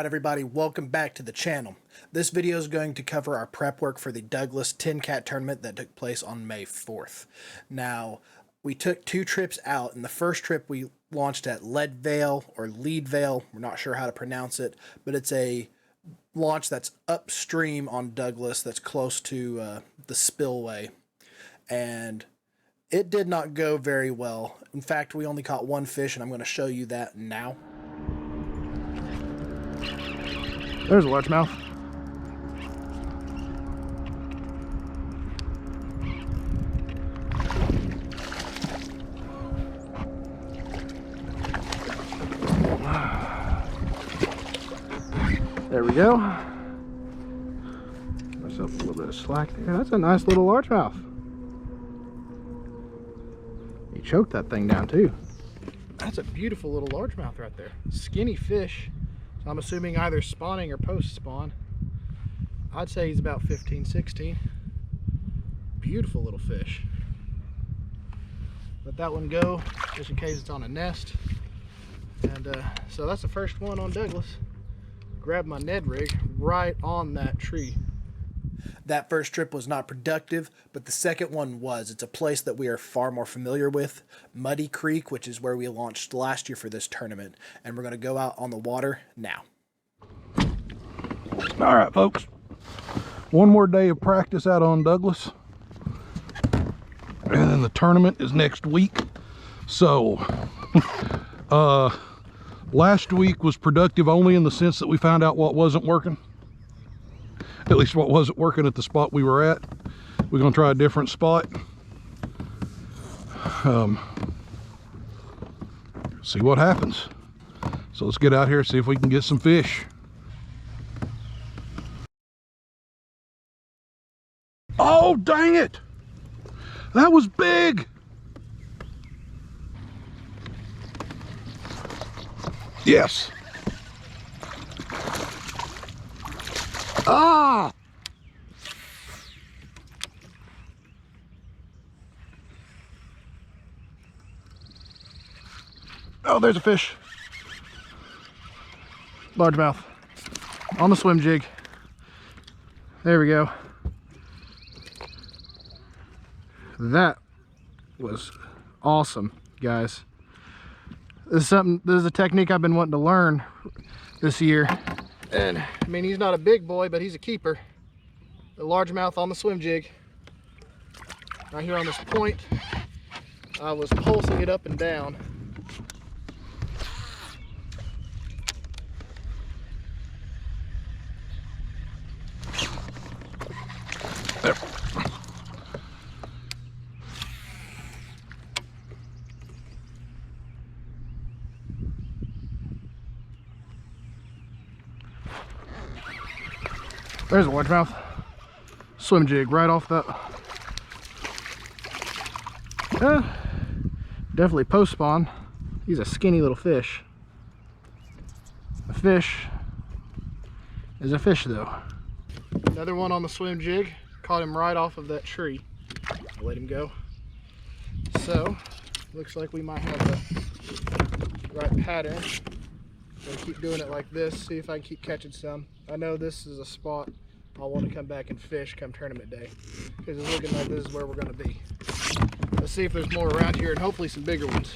everybody, welcome back to the channel. This video is going to cover our prep work for the Douglas TNKATT tournament that took place on May 4th. Now, we took 2 trips out. In the first trip we launched at Leadvale or Leadvale, we're not sure how to pronounce it, but it's a launch that's upstream on Douglas that's close to the spillway. And it did not go very well. In fact, we only caught 1 fish, and I'm going to show you that now. There's a largemouth. There we go. Give myself a little bit of slack there. That's a nice little largemouth. He choked that thing down too. That's a beautiful little largemouth right there. Skinny fish. So I'm assuming either spawning or post spawn. I'd say he's about 15, 16. Beautiful little fish. Let that one go just in case it's on a nest. And so that's the first one on Douglas. Grab my Ned rig right on that tree. That first trip was not productive, but the second one was. It's a place that we are far more familiar with, Muddy Creek, which is where we launched last year for this tournament. And we're going to go out on the water now. All right, folks. One more day of practice out on Douglas. And then the tournament is next week. So, last week was productive only in the sense that we found out what wasn't working. At least what wasn't working at the spot we were at. We're gonna try a different spot. See what happens. So let's get out here and see if we can get some fish. Oh, dang it! That was big! Yes. Ah! Oh, there's a fish. Largemouth. On the swim jig. There we go. That was awesome, guys. This is a technique I've been wanting to learn this year. And I mean, he's not a big boy, but he's a keeper. The largemouth on the swim jig. Right here on this point, I was pulsing it up and down. There. There's a largemouth. Swim jig right off that. Definitely post spawn. He's a skinny little fish. A fish is a fish though. Another one on the swim jig. Caught him right off of that tree. I'll let him go. So, looks like we might have the right pattern. Gonna keep doing it like this, see if I can keep catching some. I know this is a spot I'll want to come back and fish come tournament day, because it's looking like this is where we're going to be. Let's see if there's more around here, and hopefully some bigger ones.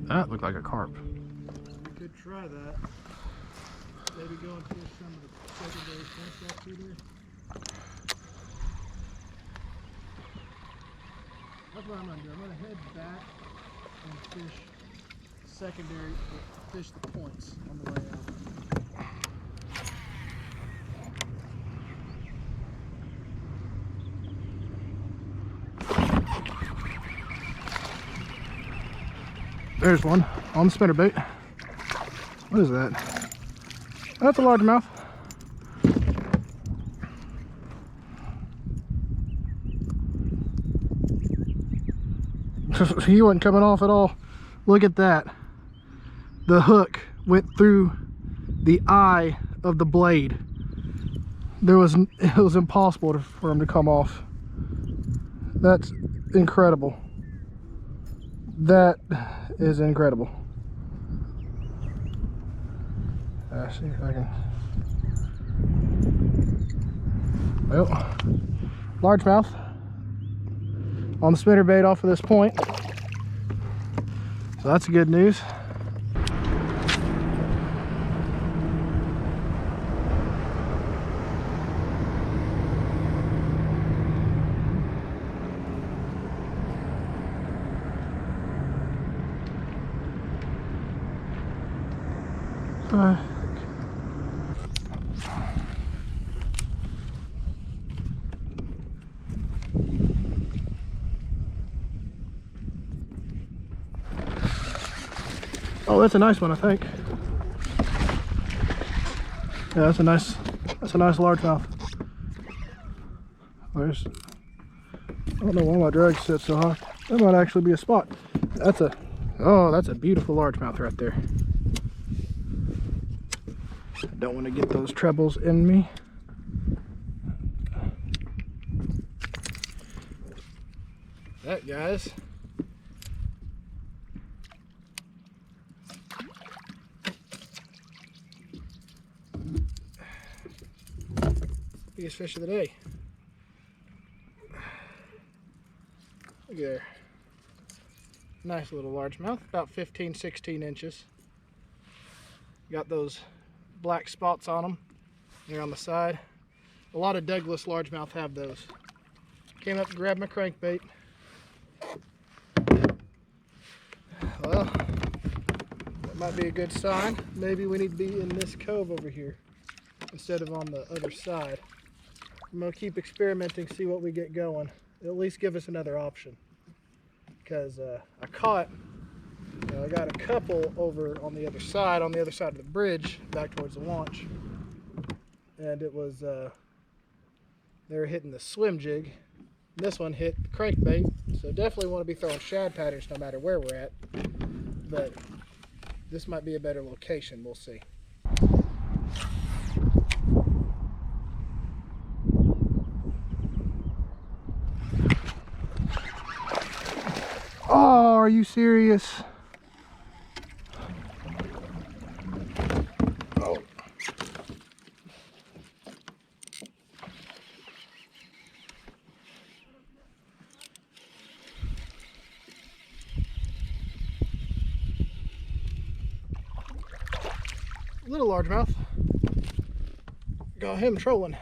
That looked like a carp. We could try that. Maybe go and fish some of the secondary fish up through there. That's what I'm going to do. I'm going to head back and fish secondary, fish the points on the way out. There's one on the spinnerbait. What is that? That's a largemouth. He wasn't coming off at all. Look at that. The hook went through the eye of the blade. It was impossible for him to come off. That's incredible. That is incredible. See if I can. Well, largemouth on the spinnerbait off of this point. So that's good news. Oh, that's a nice one, I think. Yeah, that's a nice largemouth. There's, I don't know why my drag sits so high. That might actually be a spot. That's a beautiful largemouth right there. I don't want to get those trebles in me. That, guys, biggest fish of the day. Look there. Nice little largemouth, about 15, 16 inches. Got those black spots on them there on the side. A lot of Douglas largemouth have those. Came up and grabbed my crankbait. Well, that might be a good sign. Maybe we need to be in this cove over here instead of on the other side. I'm gonna keep experimenting, see what we get going. At least give us another option. Because I got a couple over on the other side of the bridge, back towards the launch. And it was, they were hitting the swim jig. This one hit the crankbait, so definitely want to be throwing shad patterns no matter where we're at. But this might be a better location, we'll see. Oh, are you serious? Oh. Little largemouth. Got him trolling.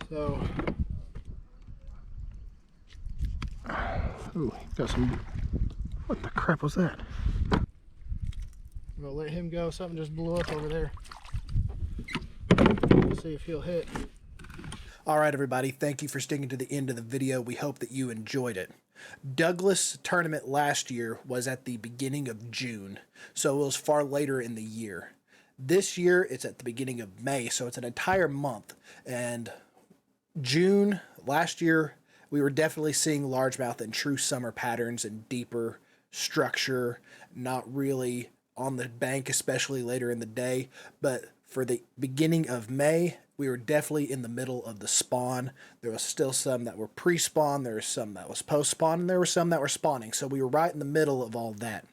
So, ooh, got some. What the crap was that? I'm gonna let him go. Something just blew up over there. Let's see if he'll hit. All right, everybody. Thank you for sticking to the end of the video. We hope that you enjoyed it. Douglas tournament last year was at the beginning of June, so it was far later in the year. This year, it's at the beginning of May, so it's an entire month. And June, last year, we were definitely seeing largemouth in true summer patterns and deeper structure, not really on the bank, especially later in the day. But for the beginning of May, we were definitely in the middle of the spawn. There was still some that were pre-spawn, there was some that was post-spawn, and there were some that were spawning. So we were right in the middle of all that.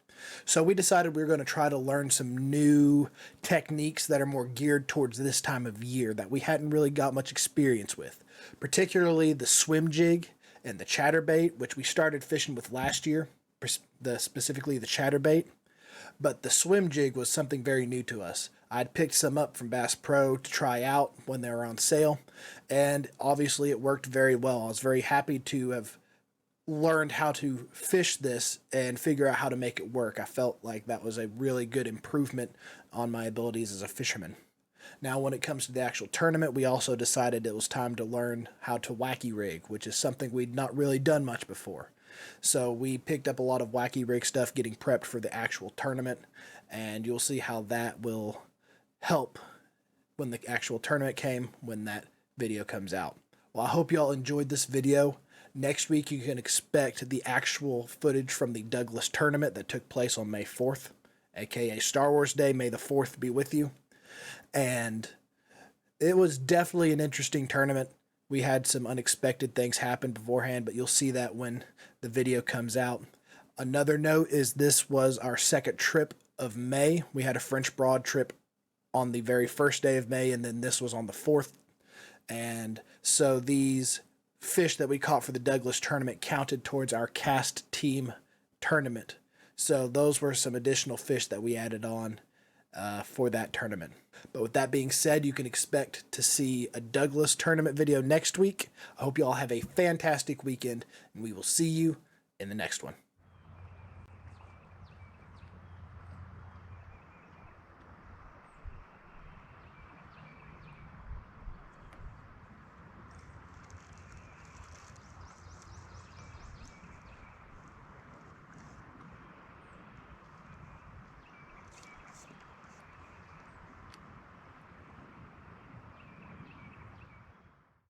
So we decided we were going to try to learn some new techniques that are more geared towards this time of year that we hadn't really got much experience with, particularly the swim jig and the chatterbait, which we started fishing with last year, specifically the chatterbait. But the swim jig was something very new to us. I'd picked some up from Bass Pro to try out when they were on sale, and obviously it worked very well. I was very happy to have learned how to fish this and figure out how to make it work. I felt like that was a really good improvement on my abilities as a fisherman. Now, when it comes to the actual tournament, we also decided it was time to learn how to wacky rig, which is something we'd not really done much before. So we picked up a lot of wacky rig stuff getting prepped for the actual tournament, and you'll see how that will help when the actual tournament came, when that video comes out. Well, I hope y'all enjoyed this video. Next week, you can expect the actual footage from the Douglas tournament that took place on May 4th, aka Star Wars Day. May the 4th be with you. And it was definitely an interesting tournament. We had some unexpected things happen beforehand, but you'll see that when the video comes out. Another note is this was our second trip of May. We had a French Broad trip on the very first day of May, and then this was on the 4th. And so these fish that we caught for the Douglas tournament counted towards our cast team tournament. So those were some additional fish that we added on for that tournament. But with that being said, you can expect to see a Douglas tournament video next week. I hope you all have a fantastic weekend, and we will see you in the next one.